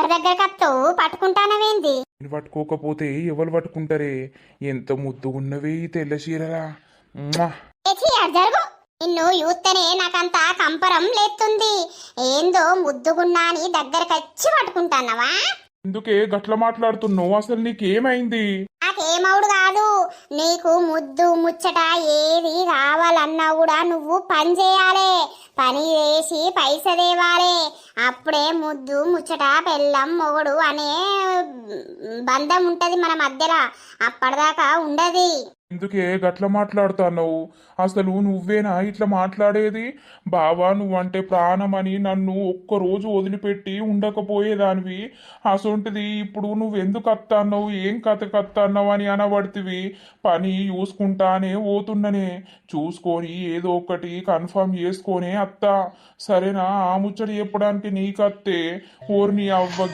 దగ్గర కత్తావు పట్టుకుంటానవేంది? నేను పట్టుకోకపోతే ఎవరు పట్టుకుంటారే? ఎంత ముద్దుగున్నవే ఈ తెల్ల చీరలా. మ్వా! ఏచి అటు జరుగు. నిన్ను చూస్తేనే నాకంతా కంపరం లేస్తుంది. ఏందో ముద్దుగున్నా అని దగ్గరకొచ్చి పట్టుకుంటానవా? ఎందుకే గట్ల మాట్లాడుతున్నావు? అసలు నీకేమైంది? నాకేమవుడు కాదు, నీకు ముద్దు ముచ్చట ఏది కావాలన్నా కూడా నువ్వు పని చేయాలి. పని చేసి పైస తేవాలి. అప్పుడే ముద్దు ముచ్చట పెళ్ళం మొగుడు అనే బంధం ఉంటది మన మధ్యలో. అప్పటిదాకా ఉండది. ఎందుకే గట్ల మాట్లాడుతున్నావు? అసలు నువ్వేనా ఇట్లా మాట్లాడేది? బావా నువ్వంటే ప్రాణమని నన్ను ఒక్కరోజు వదిలిపెట్టి ఉండకపోయేదానివి. అసొంటిది ఇప్పుడు నువ్వెందుకు అత్తన్నావు, ఏం కథ కత్తన్నావు అని అనబడితివి. పని చూసుకుంటానే పోతున్ననే, చూసుకొని ఏదో ఒకటి కన్ఫర్మ్ చేసుకొనే అత్త. సరేనా? ఆ ముచ్చట చెప్పడానికి నీకత్తే ఓర్ని అవ్వ